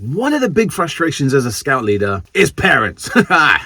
One of the big frustrations as a scout leader is parents.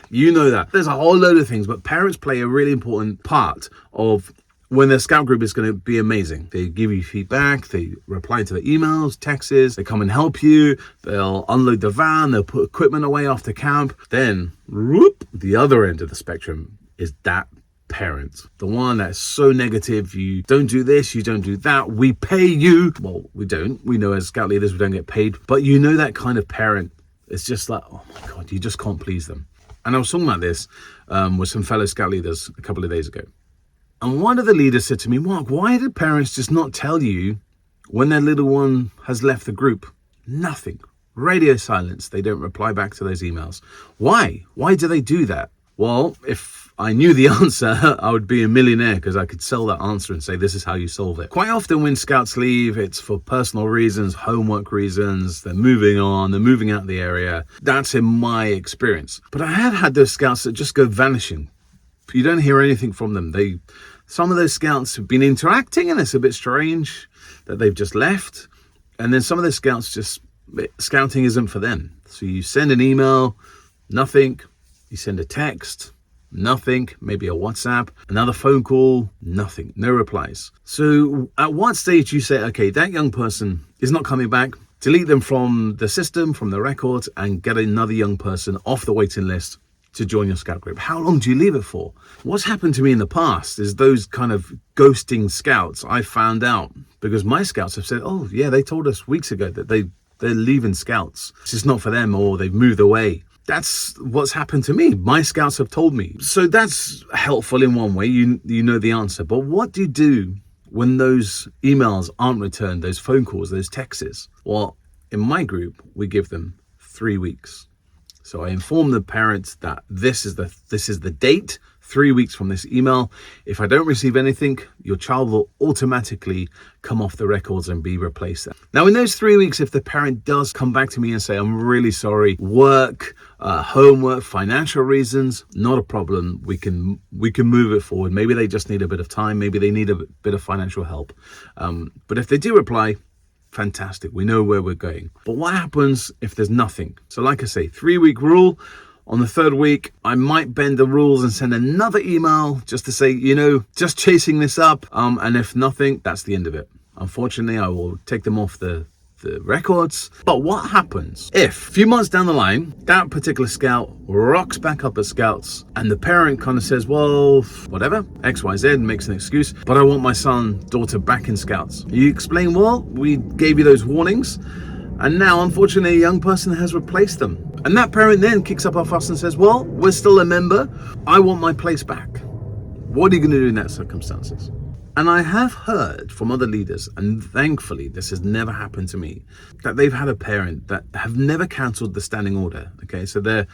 You know that. There's a whole load of things, but parents play a really important part of when the scout group is going to be amazing. They give you feedback, they reply to the emails, texts, they come and help you, they'll unload the van, they'll put equipment away after camp. Then, whoop, the other end of the spectrum is that parent, the one that's so negative. You don't do this, you don't do that, we pay you. Well, we don't. We know as scout leaders we don't get paid, but you know that kind of parent. It's just like, oh my God, you just can't please them. And I was talking about this with some fellow scout leaders a couple of days ago. And one of the leaders said to me, Mark, why do parents just not tell you when their little one has left the group? Nothing. Radio silence. They don't reply back to those emails. Why? Why do they do that? Well, if I knew the answer, I would be a millionaire because I could sell that answer and say, this is how you solve it. Quite often when scouts leave, it's for personal reasons, homework reasons, they're moving on, they're moving out of the area. That's in my experience. But I have had those scouts that just go vanishing. You don't hear anything from them. Some of those scouts have been interacting and it's a bit strange that they've just left. And then some of those scouts scouting isn't for them. So you send an email, nothing. You send a text, nothing. Maybe a WhatsApp, another phone call, nothing, no replies. So at what stage you say, okay, that young person is not coming back, delete them from the system, from the records, and get another young person off the waiting list to join your scout group? How long do you leave it for? What's happened to me in the past is those kind of ghosting scouts I found out because my scouts have said, oh yeah, they told us weeks ago that they're leaving scouts. It's just not for them, or they've moved away. That's what's happened to me. My scouts have told me. So that's helpful in one way. You know the answer. But what do you do when those emails aren't returned, those phone calls, those texts? Well, in my group, we give them 3 weeks. So I inform the parents that this is the date, 3 weeks from this email. If I don't receive anything, your child will automatically come off the records and be replaced. Now, in those 3 weeks, if the parent does come back to me and say, I'm really sorry, work, homework, financial reasons, not a problem. We can move it forward. Maybe they just need a bit of time. Maybe they need a bit of financial help. But if they do reply, fantastic. We know where we're going. But what happens if there's nothing? So like I say, 3 week rule. On the 3rd week, I might bend the rules and send another email just to say, just chasing this up. And if nothing, that's the end of it. Unfortunately, I will take them off the records. But what happens if a few months down the line, that particular scout rocks back up at scouts and the parent kind of says, well, whatever, XYZ, makes an excuse, but I want my son, daughter back in scouts. You explain, well, we gave you those warnings. And now, unfortunately, a young person has replaced them. And that parent then kicks up a fuss and says, well, we're still a member. I want my place back. What are you going to do in that circumstances? And I have heard from other leaders, and thankfully this has never happened to me, that they've had a parent that have never cancelled the standing order. Okay, so the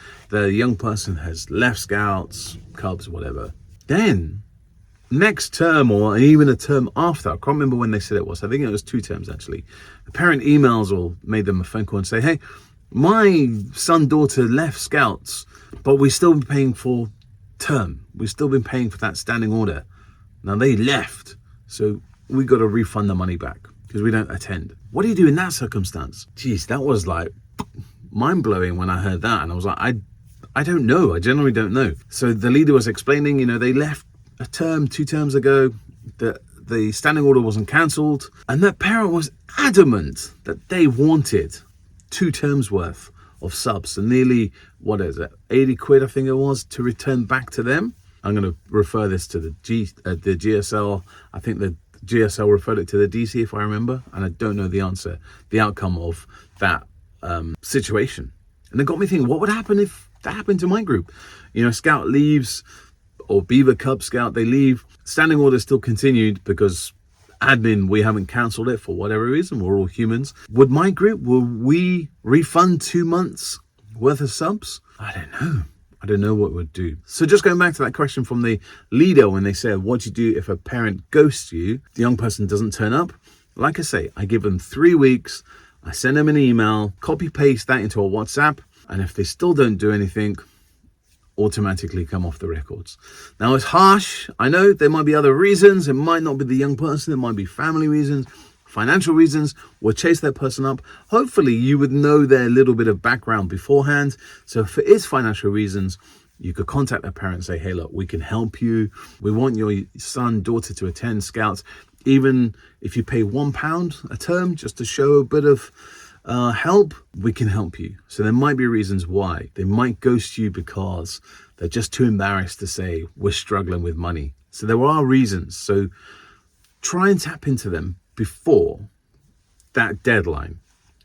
young person has left scouts, cubs, whatever. Then next term, or even a term after, I can't remember when they said it was. I think it was 2 terms actually. The parent emails or made them a phone call and say, hey, my son, daughter left scouts, but we've still been paying for term. We've still been paying for that standing order. Now they left, so we got to refund the money back because we don't attend. What do you do in that circumstance? Geez, that was like mind blowing when I heard that. And I was like, I don't know. I generally don't know. So the leader was explaining, they left a term, 2 terms ago, that the standing order wasn't cancelled. And that parent was adamant that they wanted 2 terms worth of subs and nearly, 80 quid, I think it was, to return back to them. I'm going to refer this to the GSL. I think the GSL referred it to the DC, if I remember, and I don't know the outcome of that situation. And it got me thinking, what would happen if that happened to my group? Scout leaves, or Beaver Cub Scout, they leave. Standing order still continued because admin, we haven't cancelled it for whatever reason. We're all humans. Would my group, will we refund 2 months worth of subs? I don't know. I don't know what we'd do. So just going back to that question from the leader when they said, what do you do if a parent ghosts you, the young person doesn't turn up? Like I say, I give them 3 weeks. I send them an email, copy paste that into a WhatsApp. And if they still don't do anything, automatically come off the records. Now it's harsh. I know there might be other reasons. It might not be the young person. It might be family reasons. financial reasons, we'll chase that person up. Hopefully you would know their little bit of background beforehand. So if it is financial reasons, you could contact their parent and say, hey, look, we can help you. We want your son, daughter to attend Scouts. Even if you pay £1 a term just to show a bit of help, we can help you. So there might be reasons why. They might ghost you because they're just too embarrassed to say, we're struggling with money. So there are reasons. So try and tap into them before that deadline.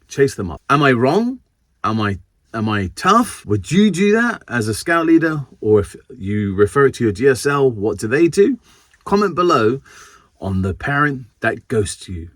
Chase them up. Am I wrong? Am I tough? Would you do that as a scout leader? Or if you refer it to your GSL, what do they do? Comment below on the parent that ghosts you.